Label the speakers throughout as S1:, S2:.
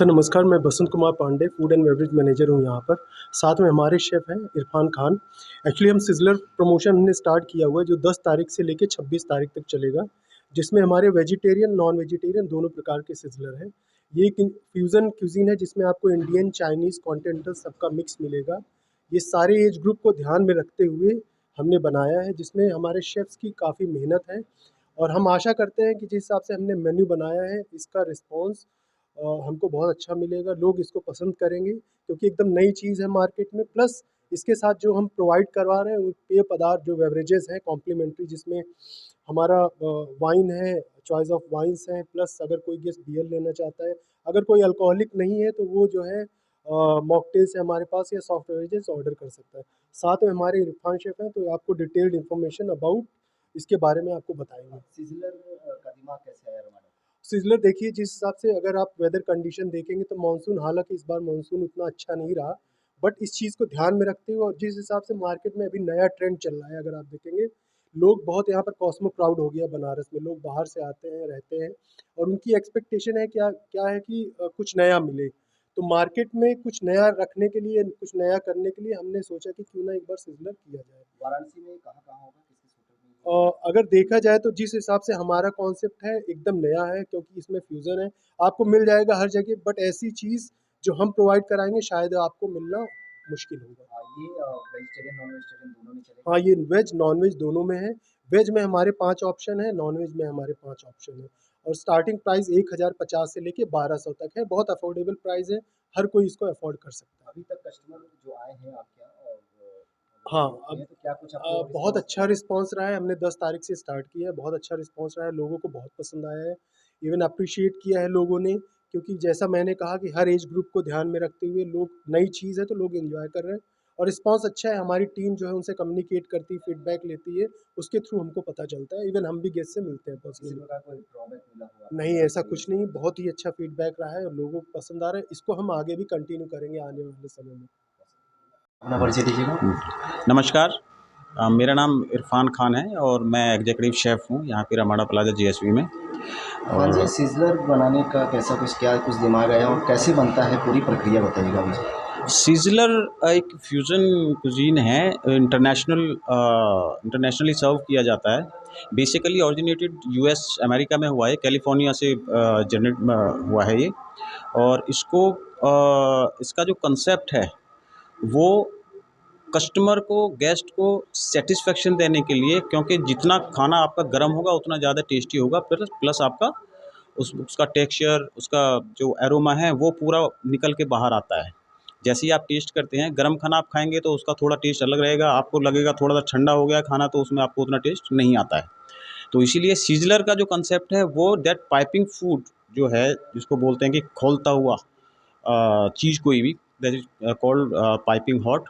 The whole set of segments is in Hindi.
S1: सर नमस्कार, मैं Basant Kumar Pandey, food and beverage manager हूँ यहाँ पर। साथ में हमारे शेफ़ हैं इरफान खान। एक्चुअली हम सिज़लर प्रमोशन हमने स्टार्ट किया हुआ है जो 10 तारीख से लेके 26 तारीख तक चलेगा, जिसमें हमारे वेजिटेरियन, नॉन वेजिटेरियन दोनों प्रकार के सिज़लर हैं। ये एक फ्यूज़न क्यूज़ीन है जिसमें आपको इंडियन, चाइनीज़, कॉन्टिनेंटल सबका मिक्स मिलेगा। ये सारे एज ग्रुप को ध्यान में रखते हुए हमने बनाया है, जिसमें हमारे शेफ़्स की काफ़ी मेहनत है और हम आशा करते हैं कि जिस हिसाब से हमने मेन्यू बनाया है, इसका रिस्पॉन्स हमको बहुत अच्छा मिलेगा, लोग इसको पसंद करेंगे क्योंकि एकदम नई चीज़ है मार्केट में। प्लस इसके साथ जो हम प्रोवाइड करवा रहे हैं वो पेय पदार्थ जो बेवरेजेस हैं कॉम्प्लीमेंट्री, जिसमें हमारा वाइन है, चॉइस ऑफ वाइन्स हैं, प्लस अगर कोई गेस्ट बियर लेना चाहता है, अगर कोई अल्कोहलिक नहीं है तो वो जो है मॉकटेल्स है हमारे पास या सॉफ्ट बेवरेजेस ऑर्डर कर सकता है। साथ में हमारे इरफान शेफ़ हैं तो आपको डिटेल्ड इन्फॉर्मेशन अबाउट इसके बारे में आपको बताएँगे।
S2: सिज़लर का दिमाग कैसे आया हमारा?
S1: सिज़लर देखिए, जिस हिसाब से अगर आप वेदर कंडीशन देखेंगे तो मानसून, हालाँकि इस बार मानसून उतना अच्छा नहीं रहा, बट इस चीज़ को ध्यान में रखते हुए और जिस हिसाब से मार्केट में अभी नया ट्रेंड चल रहा है, अगर आप देखेंगे, लोग बहुत यहाँ पर कॉस्मो क्राउड हो गया बनारस में, लोग बाहर से आते हैं, रहते हैं और उनकी एक्सपेक्टेशन है क्या क्या है कि कुछ नया मिले। तो मार्केट में कुछ नया रखने के लिए, कुछ नया करने के लिए हमने सोचा कि क्यों ना एक बार सिज़लर किया जाए।
S2: वाराणसी में कहाँ-कहाँ होगा? किस-किस होटल में?
S1: अगर देखा जाए तो जिस हिसाब से हमारा कॉन्सेप्ट है एकदम नया है क्योंकि इसमें फ्यूज़न है, आपको मिल जाएगा हर जगह, बट ऐसी चीज़ जो हम प्रोवाइड कराएँगे शायद आपको मिलना मुश्किल होगा।
S2: ये वेजिटेरियन, नॉन वेजिटेरियन दोनों में चलेगा?
S1: हाँ, ये वेज, नॉन-वेज दोनों में है। वेज में हमारे 5 ऑप्शन हैं, नॉन-वेज में हमारे 5 ऑप्शन हैं और स्टार्टिंग प्राइस 1050 से लेके 1200 तक है, बहुत अफ़ोर्डेबल प्राइस है, हर कोई इसको अफ़ोर्ड कर सकता है।
S2: अभी तक कस्टमर जो आए हैं आपके यहाँ और
S1: हाँ,
S2: वो किए
S1: अब
S2: हैं, तो क्या कुछ आपको
S1: बहुत
S2: रिस्पॉन्स
S1: अच्छा
S2: मिला?
S1: रिस्पॉन्स रहा है, हमने 10 तारीख से स्टार्ट किया है, बहुत अच्छा रिस्पॉन्स रहा है, लोगों को बहुत पसंद आया है। इवन एप्रिशिएट किया है लोगों ने, क्योंकि जैसा मैंने कहा कि हर एज ग्रुप को ध्यान में रखते हुए लोग, नई चीज़ है तो लोग एन्जॉय कर रहे हैं और रिस्पॉन्स अच्छा है। हमारी टीम जो है उनसे कम्युनिकेट करती है, फीडबैक लेती है, उसके थ्रू हमको पता चलता है। इवन हम भी गेस्ट से मिलते हैं
S2: किसी
S1: पर्सनली।
S2: प्रकार कोई ड्रॉबैक मिला हो
S1: नहीं,
S2: आपको
S1: ऐसा कुछ नहीं,
S2: एक्सपीरियंस में?
S1: बहुत ही अच्छा फीडबैक रहा है और लोगों को पसंद आ रहा है। इसको हम आगे भी कंटिन्यू करेंगे आने वाले समय में।
S2: अपना परिचय दीजिएगा।
S3: नमस्कार। मेरा नाम इरफान खान है और मैं एग्जीक्यूटिव शेफ़ हूँ यहाँ पे रमाडा प्लाजा जीएसवी में।
S2: हाँ जी,
S3: और
S2: सिज़लर बनाने का कैसा कुछ क्या कुछ दिमाग आया और कैसे बनता है? पूरी प्रक्रिया बताइएगा मुझे।
S3: सिज़लर एक फ्यूज़न कुज़ीन है, इंटरनेशनली सर्व किया जाता है। बेसिकली ओरिजिनेटेड यूएस अमेरिका में हुआ है, कैलिफ़ोर्निया से जनरेट हुआ है ये। और इसका जो कांसेप्ट है वो कस्टमर को, गेस्ट को सेटिस्फेक्शन देने के लिए, क्योंकि जितना खाना आपका गर्म होगा उतना ज़्यादा टेस्टी होगा, प्लस प्लस आपका उसका टेक्सचर, उसका जो एरोमा है वो पूरा निकल के बाहर आता है। जैसे ही आप टेस्ट करते हैं, गर्म खाना आप खाएंगे तो उसका थोड़ा टेस्ट अलग रहेगा, आपको लगेगा थोड़ा सा ठंडा हो गया खाना तो उसमें आपको उतना टेस्ट नहीं आता है। तो इसीलिए सीजलर का जो कंसेप्ट है वो दैट पाइपिंग फूड जो है, जिसको बोलते हैं कि खोलता हुआ चीज़ कोई भी, that is called piping hot,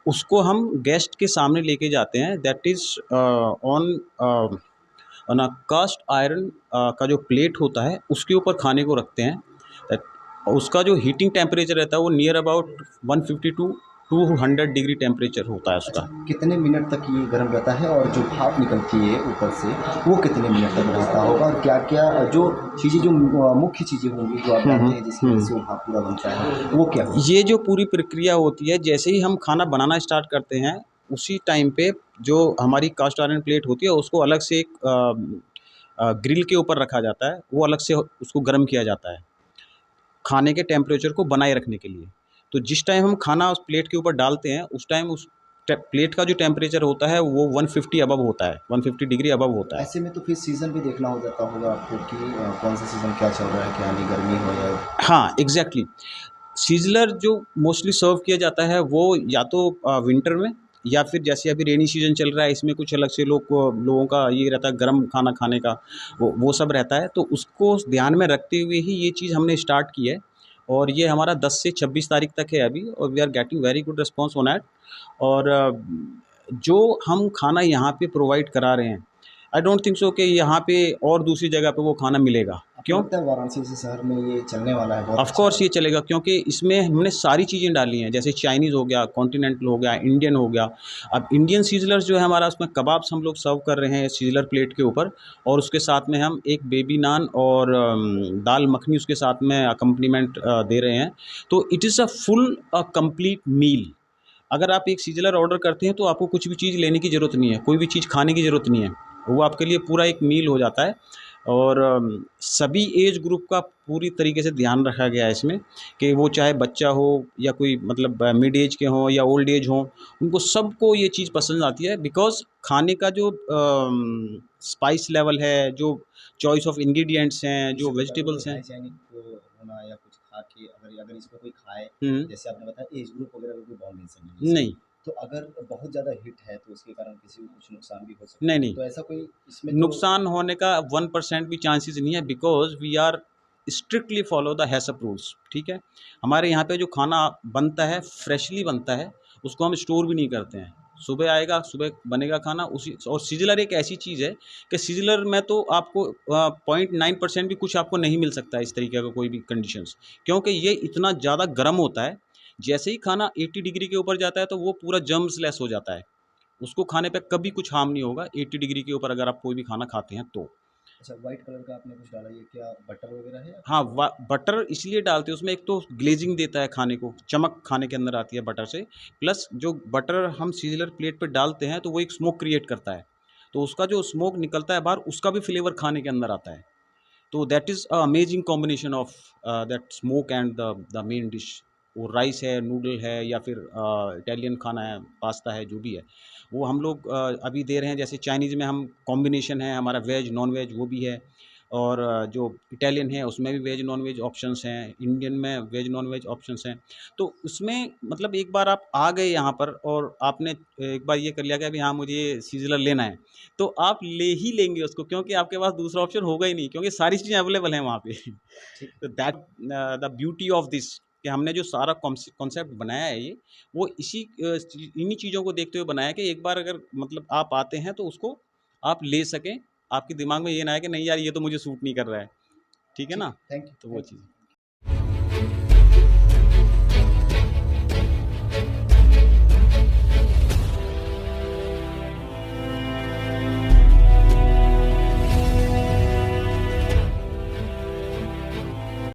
S3: उसको हम गेस्ट के सामने लेके जाते हैं। That is on on a cast iron का जो प्लेट होता है उसके ऊपर खाने को रखते हैं। उसका जो हीटिंग टेम्परेचर रहता है वो near about 150 to 200 degree temperature होता है
S2: अच्छा,
S3: उसका।
S2: कितने मिनट तक ये गर्म रहता है और जो भाप निकलती है ऊपर से, वो कितने मिनट तक रहता होगा? और क्या-क्या जो चीज़ें जो मुख्य चीज़ें होंगी जो आप डालते हैं जिसकी वजह से वो भाप पूरा बनता है, वो क्या होगी?
S3: ये जो पूरी प्रक्रिया होती है, जैसे ही हम खाना बनाना स्टार्ट करते हैं उसी टाइम पे जो हमारी कास्ट आयरन प्लेट होती है उसको अलग से एक ग्रिल के ऊपर रखा जाता है, वो अलग से उसको गर्म किया जाता है खाने के टेम्परेचर को बनाए रखने के लिए। तो जिस टाइम हम खाना उस प्लेट के ऊपर डालते हैं उस टाइम उस प्लेट का जो टेम्परेचर होता है वो 150 अबव होता है, 150 डिग्री अबव होता है।
S2: ऐसे में तो फिर सीज़न भी देखना हो जाता होगा आपको कि कौन सा सीज़न क्या चल रहा है, क्या नहीं, गर्मी हो या
S3: हाँ, एग्जैक्टली। सीज़लर जो मोस्टली सर्व किया जाता है वो या तो विंटर में, या फिर जैसे अभी रेनी सीजन चल रहा है, इसमें कुछ अलग से लोगों का ये रहता है गर्म खाना खाने का, वो सब रहता है, तो उसको ध्यान में रखते हुए ही ये चीज़ हमने स्टार्ट की है। और ये हमारा 10 से 26 तारीख तक है अभी, और we are getting very good response on it. और जो हम खाना यहाँ पे प्रोवाइड करा रहे हैं, आई डोंट थिंक सो कि यहाँ पे और दूसरी जगह पे वो खाना मिलेगा।
S2: आपको
S3: क्यों?
S2: लगता है वाराणसी जैसे शहर में ये चलने वाला है बहुत
S3: ऑफ
S2: अच्छा?
S3: कोर्स ये चलेगा, क्योंकि इसमें हमने सारी चीज़ें डाली हैं, जैसे चाइनीज़ हो गया, कॉन्टिनेंटल हो गया, इंडियन हो गया। अब इंडियन सीज़लर्स जो है हमारा, उसमें कबाब्स हम लोग सर्व कर रहे हैं सीज़लर प्लेट के ऊपर, और उसके साथ में हम एक बेबी नान और दाल मखनी उसके साथ में अकम्पनीमेंट दे रहे हैं। तो it is a full complete meal. अगर आप एक सीज़लर ऑर्डर करते हैं तो आपको कुछ भी चीज़ लेने की ज़रूरत नहीं है, कोई भी चीज़ खाने की ज़रूरत नहीं है। वो आपके लिए पूरा एक मील हो जाता है। और सभी एज ग्रुप का पूरी तरीके से ध्यान रखा गया है इसमें, कि वो चाहे बच्चा हो या कोई मतलब मिड एज के हों या ओल्ड एज हों, उनको सबको ये चीज़ पसंद आती है। बिकॉज़ खाने का जो स्पाइस लेवल है, जो चॉइस ऑफ इंग्रीडिएंट्स हैं, जो
S2: जैसे कुछ अगर कोई
S3: वेजिटेबल्स हैं।
S2: हाइजीनिक होना या कुछ खा के अगर अगर इसमें कोई खाए,
S3: हुँ,
S2: जैसे आपने बताया एज ग्रुप वगैरह का कोई बाउंडेशन नहीं है इसमें,
S3: नहीं,
S2: तो अगर बहुत ज़्यादा हिट है तो उसके कारण किसी को कुछ नुकसान भी हो
S3: नहीं,
S2: सकता है,
S3: नहीं।
S2: तो ऐसा कोई इसमें तो
S3: नुकसान होने का 1% भी चांसेस नहीं है, because we are strictly follow the HACCP rules, ठीक है? हमारे यहाँ पे जो खाना बनता है, फ्रेशली बनता है, उसको हम स्टोर भी नहीं करते हैं। सुबह आएगा, सुबह बनेगा खाना उसी। और सिज़लर एक ऐसी चीज़ है कि सिज़लर में तो आपको 0.9% भी कुछ आपको नहीं मिल सकता है इस तरीके का कोई भी कंडीशंस, क्योंकि ये इतना ज़्यादा गर्म होता है। जैसे ही खाना 80 डिग्री के ऊपर जाता है तो वो पूरा जर्म्स लेस हो जाता है। उसको खाने पे कभी कुछ हार्म नहीं होगा 80 डिग्री के ऊपर अगर आप कोई भी खाना खाते हैं तो।
S2: अच्छा व्हाइट कलर का आपने कुछ डाला, ये क्या बटर वगैरह है या
S3: हाँ,
S2: कुछ और?
S3: बटर इसलिए डालते हैं उसमें, एक तो ग्लेज़िंग देता है खाने को, चमक खाने के अंदर आती है बटर से। प्लस जो बटर हम सिज़लर प्लेट पे डालते हैं तो वो एक स्मोक क्रिएट करता है। तो उसका जो स्मोक निकलता है बाहर, उसका भी फ्लेवर खाने के अंदर आता है। तो that is a amazing combination of that smoke and the main dish. वो राइस है, नूडल है, या फिर इटालियन खाना है, पास्ता है, जो भी है, वो हम लोग अभी दे रहे हैं। जैसे चाइनीज़ में हम कॉम्बिनेशन है हमारा, वेज नॉन वेज वो भी है। और जो इटालियन है उसमें भी वेज नॉन वेज ऑप्शंस हैं, इंडियन में वेज नॉन वेज ऑप्शंस हैं। तो उसमें मतलब एक बार आप आ गए यहाँ पर और आपने एक बार ये कर लिया कि अभी हाँ मुझे ये सीज़लर लेना है, तो आप ले ही लेंगे उसको, क्योंकि आपके पास दूसरा ऑप्शन होगा ही नहीं, क्योंकि सारी चीज़ें अवेलेबल हैं वहाँ पे।
S2: ठीक
S3: तो that the beauty of this, कि हमने जो सारा कॉन्सेप्ट बनाया है ये, वो इन्हीं चीज़ों को देखते हुए बनाया है, कि एक बार अगर मतलब आप आते हैं तो उसको आप ले सकें। आपके दिमाग में ये ना आए कि नहीं यार ये तो मुझे सूट नहीं कर रहा है। ठीक है
S2: ठीक
S3: ना?
S2: है, थैंक यू
S3: तो वो
S2: थैंक यू।
S3: चीज़।